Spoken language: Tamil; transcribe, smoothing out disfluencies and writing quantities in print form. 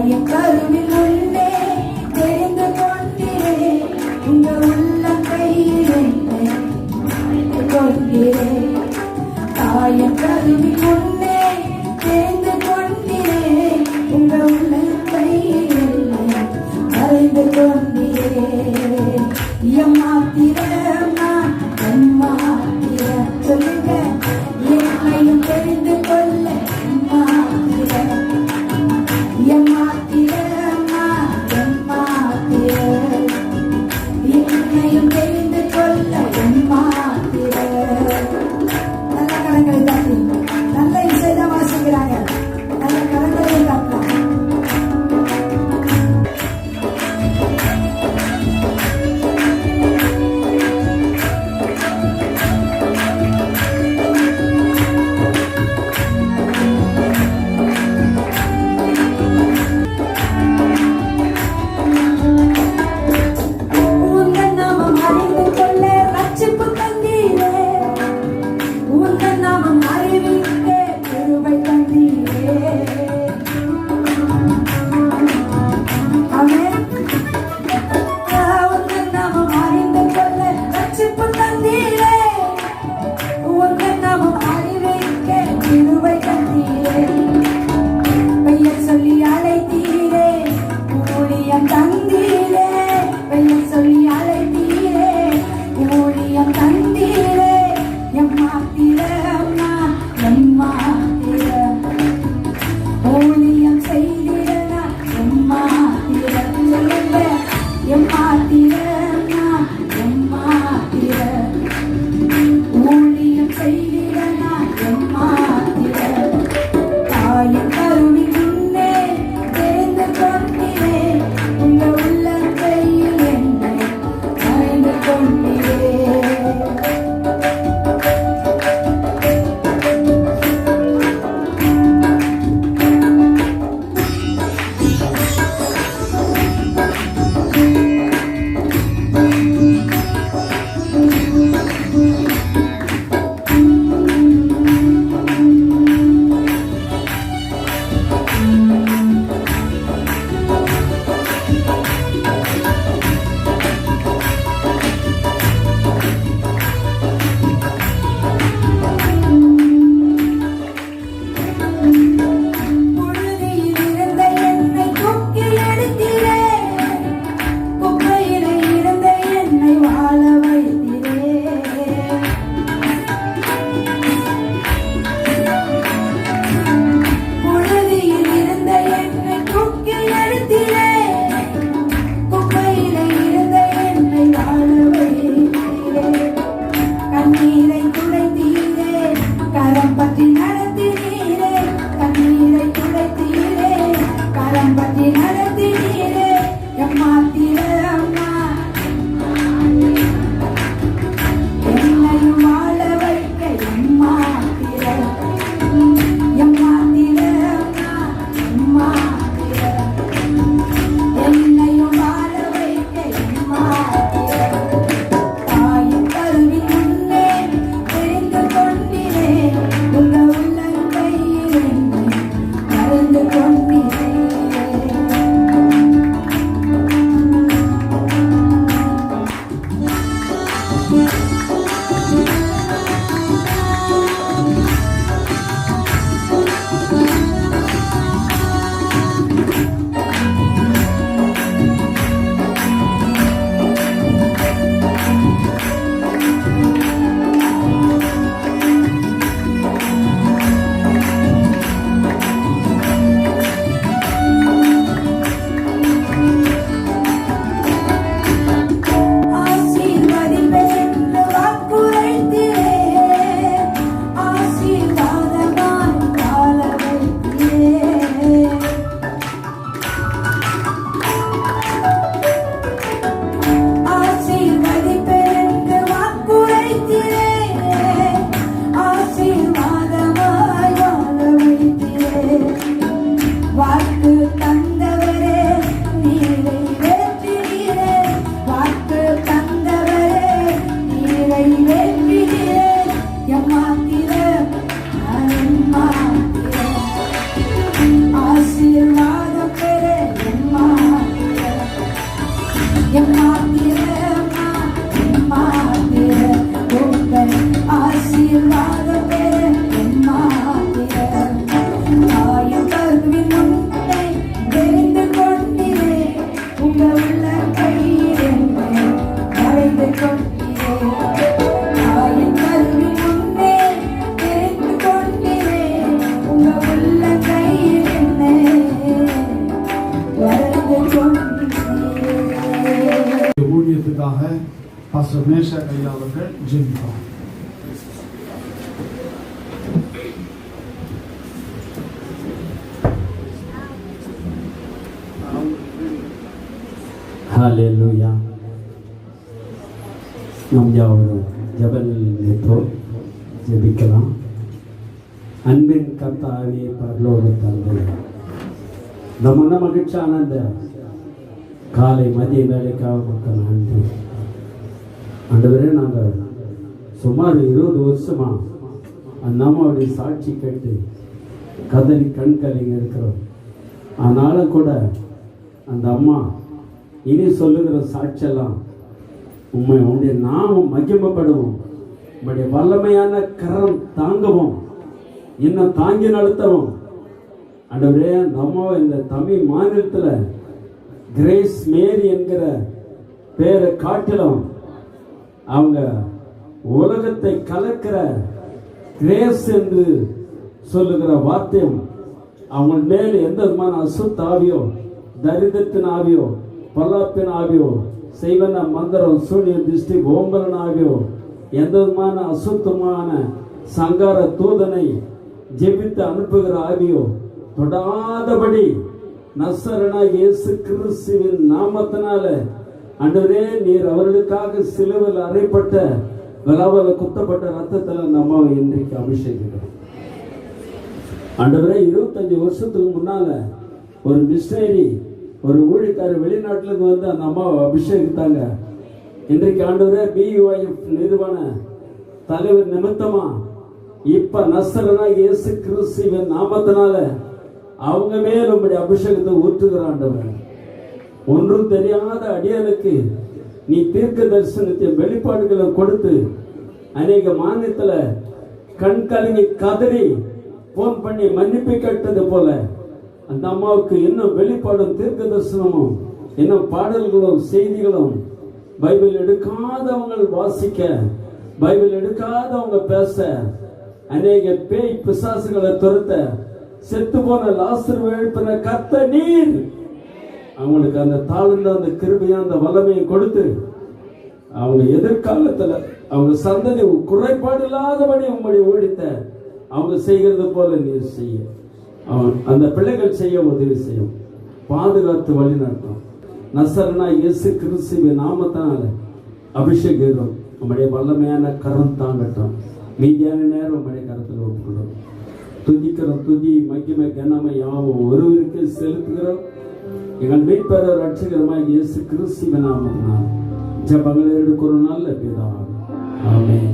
என் கருவில் உள்ளே தெரிந்து கொண்டேன் உங்க உள்ள கையில் கொண்டேன் தாயன் கருவில் உள்ளே தெரிந்து கொண்டேன் உங்க உள்ள கையில் அறிந்து கொண்டேன் எம்மாத்திரமா எம்மாத்திர சொல்லுங்க என்னையும் தெரிந்து கொள்ள பாஸ்டர் மேஷா ஐயா அவர்கள் ஜெபிப்பார். ஹல்லேலூயா. நாம் யாவரும் ஜெபத்தில் ஜெபிக்கலாம். அன்பின் கர்த்தாவே, பரலோக தந்தையே, இந்த மன மகிழ்ச்சியான அந்த காலை மதிய வேலைக்காக மக்கள் நன்றி. ஆண்டவரே, நாங்கள் சுமார் 20 வருஷமா அந்த அம்மாவுடைய சாட்சி கேட்டு கதறி கண் கலங்கி இருக்கிறோம். ஆனாலும் கூட அந்த அம்மா இனி சொல்லுகிற சாட்சியெல்லாம் உண்மை, உங்களுடைய நாமம் மகிமைப்படுவோம், உங்களுடைய வல்லமையான கரம் தாங்கவும், இன்னும் தாங்கி நடத்தவும். ஆண்டவரே, நம்ம இந்த தமிழ் மாநிலத்தில் கிரேஸ் மேரி என்கிற பேரை காட்டிலும் அவங்க உலகத்தை கலக்கிற கிரேஸ் என்று சொல்லுகிற வார்த்தையும் அவங்க மேல் எந்த விதமான அசுத்தாவியோ, தரித்திரத்தின் ஆவியோ, பொல்லாப்பின் ஆவியோ, செய்வன மந்திரம், சூனிய திருஷ்டி, ஓம்பலன் ஆவியோ, எந்த விதமான அசுத்தமான சங்கார தூதனை ஜெபித்து அனுப்புகிற ஆவியோ தொடாதபடி நசரனாகிய இயேசு கிறிஸ்துவின் நாமத்தினால ஆண்டவரே, நீர் அவர்களுக்காக சிலுவையில் அறைப்பட்ட விலாவல குத்தப்பட்ட ரத்தத்தில் அந்த அம்மாவை இன்றைக்கு அபிஷேகிக்கிறோம். ஆண்டவரே, 25 வருஷத்துக்கு முன்னால ஒரு மிஷனரி, ஒரு ஊழியக்காரர் வெளிநாட்டிலிருந்து வந்து அந்த அம்மாவை அபிஷேகித்தாங்க. இன்றைக்கு ஆண்டவரே, BUIF நிறுவன தலைவர் நிமித்தமா இப்ப நசரனாகிய இயேசு கிறிஸ்துவின் நாமத்தினால அவங்க மேல் உங்களுடைய அபிஷேகத்தை ஊற்றுகிற ஆண்டவர். ஒன்றும் தெரியாத அடியானுக்கு நீ தீர்க்க தரிசனத்தை வெளிப்பாடுகளை கொடுத்து அநேக மாநிலத்தில் கண் கலங்கி கதறி போன் பண்ணி மன்னிப்பு கேட்டது போல அந்த அம்மாவுக்கு இன்னும் வெளிப்பாடும் தீர்க்க தரிசனமும் இன்னும் பாடல்களும் செய்திகளும் பைபிள் எடுக்காதவங்க வாசிக்க, பைபிள் எடுக்காதவங்க பேச, அநேக பேய் பிசாசுகளை துரத்த, செத்து போன லாசரு எழுப்பின கர்த்தர் நீர். அவங்களுக்கு அந்த தாழ்ந்த அந்த கிருபையா அந்த வல்லமையை கொடுத்து அவங்க எதிர்காலத்துல அவங்க சந்ததி குறைபாடு இல்லாதபடி உங்களுடைய ஊழித்த அவங்க செய்கிறது போல நீர் செய்ய, அந்த பிள்ளைகள் செய்ய உதவி செய்யும், பாதுகாத்து வழி நடத்தும். நசரனா இயேசு கிறிஸ்துவின் நாமத்தினால அபிஷேகம் நம்முடைய வல்லமையான கரம் தாங்கட்டும். மீதியான நேரம் நம்முடைய கரத்தில் ஒப்புக்கொள்ளும். துதிக்கிறோம். துதி மகிமை கனமை யாவும் ஒருவருக்கு செலுத்துகிறோம். எங்கள் மீட்பர் ரட்சகரமாய் இயேசு கிறிஸ்துவின் நாமத்தினால் ஜெபங்களை எடுக்கிற நல்ல பிதாவே, ஆமென்.